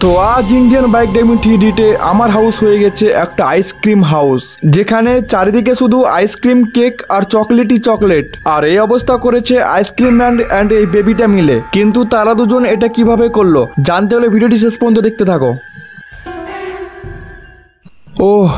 তো আজ Indian bike driving থ্রিডিতে আমার হাউস হয়ে গেছে একটা আইসক্রিম হাউস, যেখানে চারিদিকে শুধু আইসক্রিম, কেক আর চকলেটই চকলেট। আর এই অবস্থা করেছে আইসক্রিম ম্যান অ্যান্ড এই বেবিটা মিলে। কিন্তু তারা দুজন এটা কিভাবে করলো জানতে হলে ভিডিওটি শেষ পর্যন্ত দেখতে থাকো। ওহ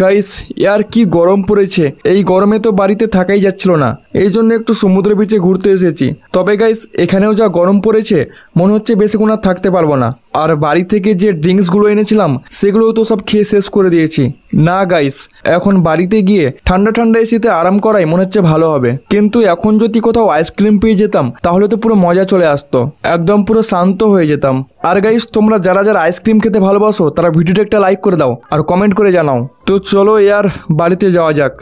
গাইস, ইয়ার কি গরম পড়েছে। এই গরমে তো বাড়িতে থাকাই যাচ্ছিল না, এই জন্য একটু সমুদ্র বিচে ঘুরতে এসেছি। তবে গাইস, এখানেও যা গরম পড়েছে মনে হচ্ছে বেশিক্ষণ আর থাকতে পারবো না। আর বাড়ি থেকে যে ড্রিঙ্কসগুলো এনেছিলাম সেগুলোও তো সব খেয়ে শেষ করে দিয়েছি। না গাইস, এখন বাড়িতে গিয়ে ঠান্ডা ঠান্ডা এসিতে আরাম করাই মনে হচ্ছে ভালো হবে। কিন্তু এখন যদি কোথাও আইসক্রিম পেয়ে যেতাম তাহলে তো পুরো মজা চলে আসতো, একদম পুরো শান্ত হয়ে যেতাম। আর গাইস, তোমরা যারা যারা আইসক্রিম খেতে ভালোবাসো তারা ভিডিওটা একটা লাইক করে দাও আর কমেন্ট করে জানাও। তো চলো ইয়ার বাড়িতে যাওয়া যাক।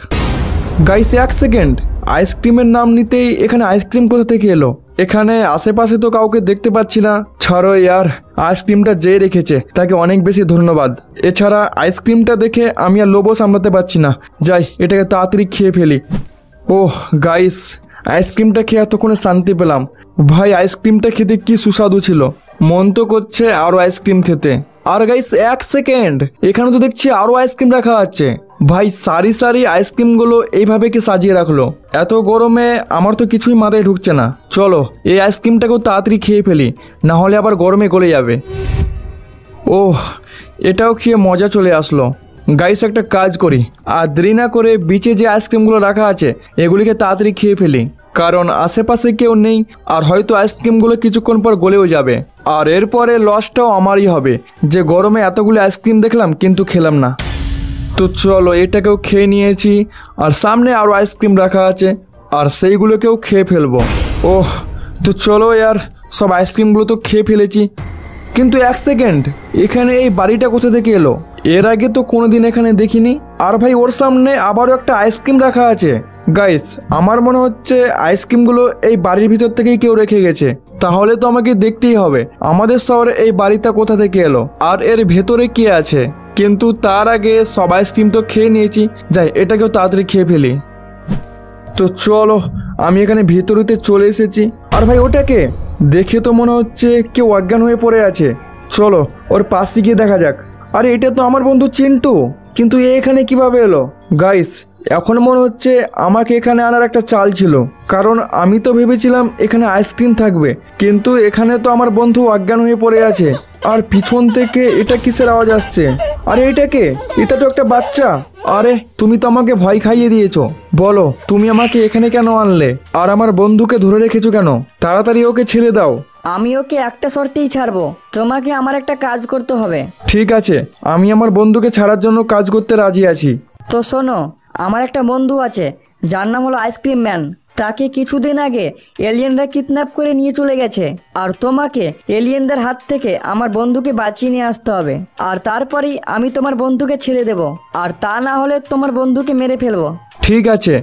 গাইস এক সেকেন্ড, আইসক্রিমের নাম নিতেই এখানে আইসক্রিম কোথা থেকে এলো? এখানে আশেপাশে তো কাউকে দেখতে পাচ্ছি না। ছাড়ো ইয়ার, আইসক্রিমটা যে রেখেছে তাকে অনেক বেশি ধন্যবাদ। এছাড়া আইসক্রিমটা দেখে আমি আর লোভও সামলাতে পারছি না, যাই এটাকে তাড়াতাড়ি খেয়ে ফেলি। ওহ গাইস, আইসক্রিমটা খেয়ে এতক্ষণে শান্তি পেলাম। ভাই আইসক্রিমটা খেতে কি সুস্বাদু ছিল, মন তো করছে আরও আইসক্রিম খেতে। আর গাইস এক সেকেন্ড, এখানে তো দেখছি আরও আইসক্রিম রাখা আছে। ভাই সারি সারি আইসক্রিমগুলো এইভাবে কি সাজিয়ে রাখলো? এত গরমে আমার তো কিছুই মাথায় ঢুকছে না। চলো এই আইসক্রিমটাকেও তাড়াতাড়ি খেয়ে ফেলি, না হলে আবার গরমে গলে যাবে। ওহ, এটাও খেয়ে মজা চলে আসলো। গাইস একটা কাজ করি, আর দেরি না করে বিচে যে আইসক্রিমগুলো রাখা আছে এগুলিকে তাড়াতাড়ি খেয়ে ফেলি, কারণ আশেপাশে কেউ নেই আর হয়তো আইসক্রিমগুলো কিছুক্ষণ পর গলেও যাবে। আর এরপরে লসটাও আমারই হবে যে গরমে এতগুলো আইসক্রিম দেখলাম কিন্তু খেলাম না। তো চলো এটাকেও খেয়ে নিয়েছি, আর সামনে আরও আইসক্রিম রাখা আছে আর সেইগুলোকেও খেয়ে ফেলবো। ওহ, তো চলো ইয়ার, সব আইসক্রিমগুলো তো খেয়ে ফেলেছি। কিন্তু এক সেকেন্ড, এখানে এই বাড়িটা কোথা থেকে এলো? এর আগে তো কোনোদিন এখানে দেখিনি। আর ভাই ওর সামনে আবারও একটা আইসক্রিম রাখা আছে। গাইস আমার মনে হচ্ছে আইসক্রিমগুলো এই বাড়ির ভিতর থেকেই কেউ রেখে গেছে। তাহলে তো আমাকে দেখতেই হবে আমাদের শহরে এই বাড়িটা কোথা থেকে এলো আর এর ভেতরে কে আছে। কিন্তু তার আগে সব আইসক্রিম তো খেয়ে নিয়েছি, যাই এটাকেও তাড়াতাড়ি খেয়ে ফেলি। তো চলো আমি এখানে ভেতরেতে চলে এসেছি। আর ভাই ওটাকে দেখে তো মনে হচ্ছে কেউ অজ্ঞান হয়ে পড়ে আছে। চলো ওর পাশে গিয়ে দেখা যাক। আরে এটা তো আমার বন্ধু চিন্টু, কিন্তু এ এখানে কিভাবে এলো? গাইস এখন মনে হচ্ছে আমাকে এখানে আনার একটা চাল ছিল, কারণ আমি তো ভেবেছিলাম এখানে আইসক্রিম থাকবে, কিন্তু এখানে তো আমার বন্ধু অজ্ঞান হয়ে পড়ে আছে। আর পিছন থেকে এটা কিসের আওয়াজ আসছে? আরে এটাকে, এটা তো একটা বাচ্চা। আরে তুমি তো আমাকে ভয় খাইয়ে দিয়েছো, বলো তুমি আমাকে এখানে কেন আনলে আর আমার বন্ধুকে ধরে রেখেছো কেন? তাড়াতাড়ি ওকে ছেড়ে দাও। আমি ওকে একটা শর্তেই ছাড়বো, তোমাকে আমার একটা কাজ করতে হবে। ঠিক আছে, আমি আমার বন্ধুকে ছাড়ার জন্য কাজ করতে রাজি আছি। তো শোনো, আমার একটা বন্ধু আছে যার নাম হলো আইসক্রিম ম্যান। তাকে কিছুদিন আগে এলিয়েনরা কিডন্যাপ করে নিয়ে চলে গেছে, আর তোমাকে এলিয়েনদের হাত থেকে আমার বন্ধুকে বাঁচিয়ে নিয়ে আসতে হবে। আর তারপরেই আমি তোমার বন্ধুকে ছেড়ে দেব, আর তা না হলে তোমার বন্ধুকে মেরে ফেলবো। ঠিক আছে,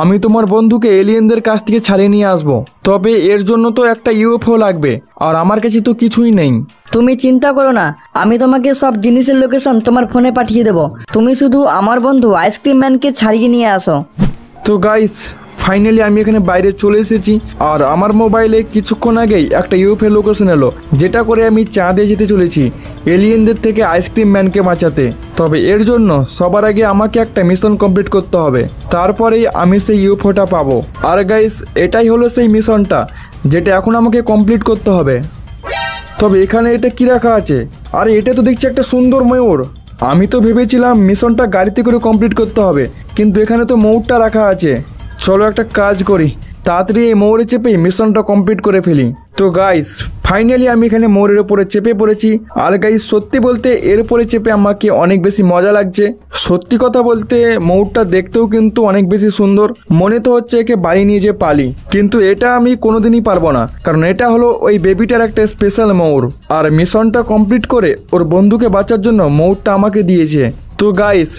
আমি তোমার বন্ধুকে এলিয়েনদের কাছ থেকে ছাড়িয়ে নিয়ে আসবো, তবে এর জন্য তো একটা ইউএফও লাগবে, আর আমার কাছে তো কিছুই নেই। তুমি চিন্তা করো না, আমি তোমাকে সব জিনিসের লোকেশন তোমার ফোনে পাঠিয়ে দেবো। তুমি শুধু আমার বন্ধু আইসক্রিম ম্যানকে ছাড়িয়ে নিয়ে আসো। তো গাইস ফাইনালি আমি এখানে বাইরে চলে এসেছি, আর আমার মোবাইলে কিছুক্ষণ আগেই একটা ইউএফও লোকেশন এলো, যেটা করে আমি চাঁদে যেতে চলেছি এলিয়েনদের থেকে আইসক্রিম ম্যানকে বাঁচাতে। তবে এর জন্য সবার আগে আমাকে একটা মিশন কমপ্লিট করতে হবে, তারপরেই আমি সেই ইউএফওটা পাবো। আর গাইস এটাই হলো সেই মিশনটা যেটা এখন আমাকে কমপ্লিট করতে হবে। তবে এখানে এটা কি রাখা আছে? আরে এটা তো দেখছি একটা সুন্দর ময়ূর। আমি তো ভেবেছিলাম মিশনটা গাড়িতে করে কমপ্লিট করতে হবে, কিন্তু এখানে তো ময়ূরটা রাখা আছে। চলো একটা কাজ করি, তাড়াতাড়ি এই ময়ূরে চেপে মিশনটা কমপ্লিট করে ফেলি। তো গাইস ফাইনালি আমি এখানে ময়ূরের উপরে চেপে পড়েছি। আর গাইস সত্যি বলতে এর উপরে চেপে আমাকে অনেক বেশি মজা লাগছে। সত্যি কথা বলতে ময়ূরটা দেখতেও কিন্তু অনেক বেশি সুন্দর, মনে তো হচ্ছে একে বাড়ি নিয়ে যে পালি, কিন্তু এটা আমি কোনোদিনই পারবো না, কারণ এটা হলো ওই বেবিটার একটা স্পেশাল ময়ূর। আর মিশনটা কমপ্লিট করে ওর বন্ধুকে বাঁচার জন্য ময়ূরটা আমাকে দিয়েছে। তো গাইস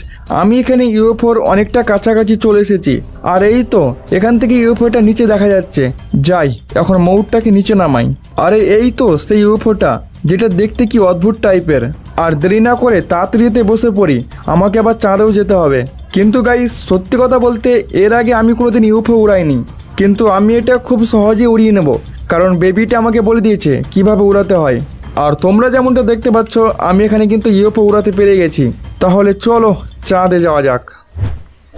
আমি এখানে ইউএফওর অনেকটা কাছাকাছি চলে এসেছি, আর এই তো এখান থেকে ইউএফওটা নিচে দেখা যাচ্ছে। যাই এখন ময়ূরটাকে নিচে নামাই। আরে এই তো সেই ইউএফওটা, যেটা দেখতে কি অদ্ভুত টাইপের। আর দেরি না করে তাড়াতাড়িতে বসে পড়ি, আমাকে আবার চাঁদেও যেতে হবে। কিন্তু গাইস সত্যি কথা বলতে এর আগে আমি কোনোদিন ইউএফও উড়াইনি, কিন্তু আমি এটা খুব সহজে উড়িয়ে নেব, কারণ বেবিটা আমাকে বলে দিয়েছে কিভাবে উড়াতে হয়। আর তোমরা যেমনটা দেখতে পাচ্ছ আমি এখানে কিন্তু ইউএফও উড়াতে পেরে গেছি। তাহলে চলো চাঁদে যাওয়া যাক।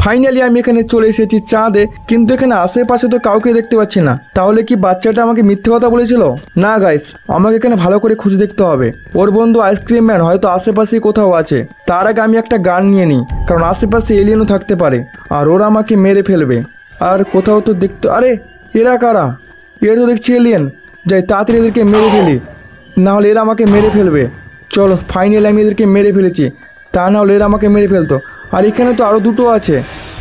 ফাইনালি আমি এখানে চলে এসেছি চাঁদে, কিন্তু এখানে আশেপাশে তো কাউকে দেখতে পাচ্ছি না। তাহলে কি বাচ্চাটা আমাকে মিথ্যে কথা বলেছিল? না গাইস, আমাকে এখানে ভালো করে খুঁজে দেখতে হবে। ওর বন্ধু আইসক্রিম ম্যান হয়তো আশেপাশেই কোথাও আছে। তার আগে আমি একটা গান নিয়ে নিই, কারণ আশেপাশে এলিয়েনও থাকতে পারে আর ওরা আমাকে মেরে ফেলবে। আর কোথাও তো দেখতে, আরে এরা কারা? এরা তো দেখছি এলিয়েন। যাই তাড়াতাড়ি এদেরকে মেরে ফেলি, নাহলে এরা আমাকে মেরে ফেলবে। চলো ফাইনালি আমি এদেরকে মেরে ফেলেছি, তা নাহলে এরা আমাকে মেরে ফেলতো। আর এখানে তো আরও দুটো আছে,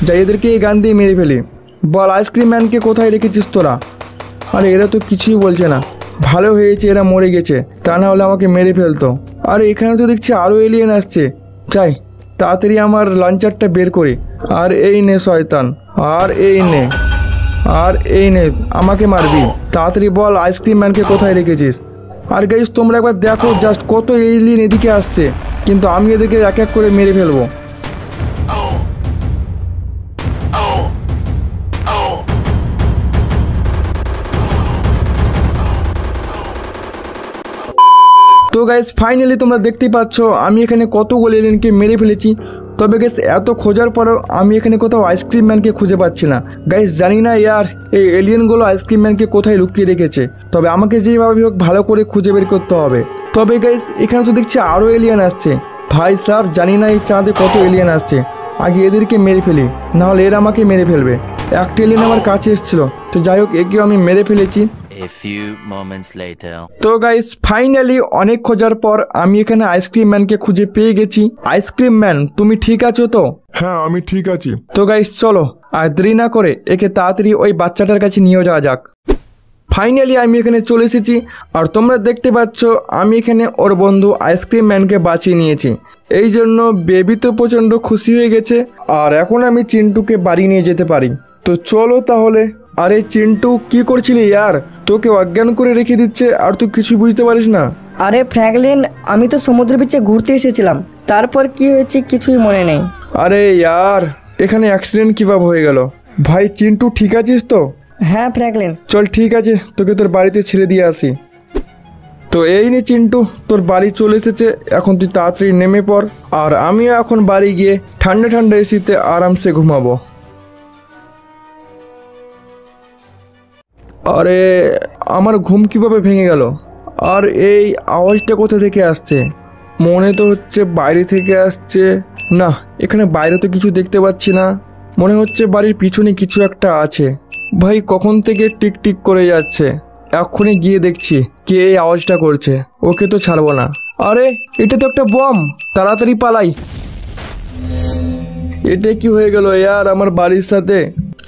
যাই এদেরকে এই গান দিয়ে মেরে ফেলি। বল আইসক্রিম ম্যানকে কোথায় রেখেছিস তোরা? আরে এরা তো কিছুই বলছে না। ভালো হয়েছে এরা মরে গেছে, তা না হলে আমাকে মেরে ফেলতো। আর এখানে তো দেখছি আরও এলিয়েন আসছে। চাই তাড়াতাড়ি আমার লঞ্চারটা বের করি। আর এই নে শয়তান, আর এই নে, আর এই নে, আমাকে মারবি। তাড়াতাড়ি বল আইসক্রিম ম্যানকে কোথায় রেখেছিস? আর গাইস তোমরা একবার দেখো জাস্ট কত এলিয়েন এদিকে আসছে, কিন্তু আমি এদেরকে এক এক করে মেরে ফেলবো। তো গাইস ফাইনালি তোমরা দেখতেই পাচ্ছ আমি এখানে কতগুলো এলিয়েনকে মেরে ফেলেছি। তবে গাইস এত খোঁজার পরেও আমি এখানে কোথাও আইসক্রিম ম্যানকে খুঁজে পাচ্ছি না। গাইস জানি না ইয়ার এই এলিয়েনগুলো আইসক্রিম ম্যানকে কোথায় লুকিয়ে রেখেছে, তবে আমাকে যেভাবে হোক ভালো করে খুঁজে বের করতে হবে। তবে গাইস এখানে তো দেখছি আরও এলিয়েন আসছে। ভাই সাহেব জানি না এই চাঁদে কত এলিয়েন আসছে, আগে এদেরকে মেরে ফেলি, নাহলে এরা আমাকে মেরে ফেলবে। একটা এলিয়েন আমার কাছে এসেছিল, তো যাই হোক একেও আমি মেরে ফেলেছি। A few moments later. তো গাইস ফাইনালি অনেক খোঁজার পর আমি এখানে আইসক্রিম ম্যানকে খুঁজে পেয়ে গেছি। আইসক্রিম ম্যান তুমি ঠিক আছো তো? হ্যাঁ আমি ঠিক আছি। তো গাইস চলো আর দেরি না করে একে তাড়াতাড়ি ওই বাচ্চাটার কাছে নিয়ে যাওয়া যাক। ফাইনালি আমি এখানে চলে এসেছি, আর তোমরা দেখতে পাচ্ছ আমি এখানে ওর বন্ধু আইসক্রিম ম্যানকে বাঁচিয়ে নিয়েছি। এই জন্য বেবি তো প্রচণ্ড খুশি হয়ে গেছে, আর এখন আমি চিন্টুকে বাড়ি নিয়ে যেতে পারি। তো চলো তাহলে। আরে চিন্টু কি করছিলি ইয়ার? তোকে অজ্ঞান করে রেখে দিচ্ছে আর তুই কিছুই বুঝতে পারিস না। আরে ফ্র্যাঙ্কলিন, আমি তো সমুদ্রের বিচে ঘুরতে এসেছিলাম, তারপর কি হয়েছে কিছুই মনে নেই। আরে ইয়ার এখানে অ্যাক্সিডেন্ট কীভাবে হয়ে গেল? ভাই চিন্টু ঠিক আছিস তো? হ্যাঁ ফ্র্যাঙ্কলিন। চল ঠিক আছে, তোকে তোর বাড়িতে ছেড়ে দিয়ে আসি। তো এই নে চিন্টু, তোর বাড়ি চলে এসেছে, এখন তুই তাড়াতাড়ি নেমে পড়। আর আমিও এখন বাড়ি গিয়ে ঠান্ডা ঠান্ডা এসিতে আরামসে ঘুমাবো। আরে আমার ঘুম কিভাবে ভেঙে গেল? আর এই আওয়াজটা কোথা থেকে আসছে? মনে তো হচ্ছে বাইরে থেকে আসছে। না, এখানে বাইরে তো কিছু দেখতে পাচ্ছি না। মনে হচ্ছে বাড়ির পিছনে কিছু একটা আছে। ভাই কখন থেকে টিক টিক করে যাচ্ছে, এক্ষুনি গিয়ে দেখছি কে এই আওয়াজটা করছে। ওকে তো ছাড়বো না। আরে এটা তো একটা বম, তাড়াতাড়ি পালাই। এটা কি হয়ে গেল ইয়ার আমার বাড়ির সাথে?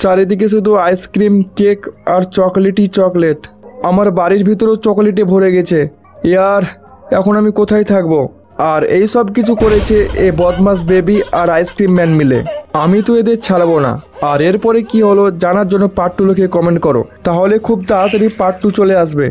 চারিদিকে শুধু আইসক্রিম, কেক আর চকলেটই চকলেট। আমার বাড়ির ভিতরেও চকলেটে ভরে গেছে। ইয়ার এখন আমি কোথায় থাকবো? আর এই সব কিছু করেছে এ বদমাস বেবি আর আইসক্রিম ম্যান মিলে। আমি তো এদের ছাড়বো না। আর এরপরে কি হলো জানার জন্য পার্ট 2 লিখে কমেন্ট করো, তাহলে খুব তাড়াতাড়ি পার্ট 2 চলে আসবে।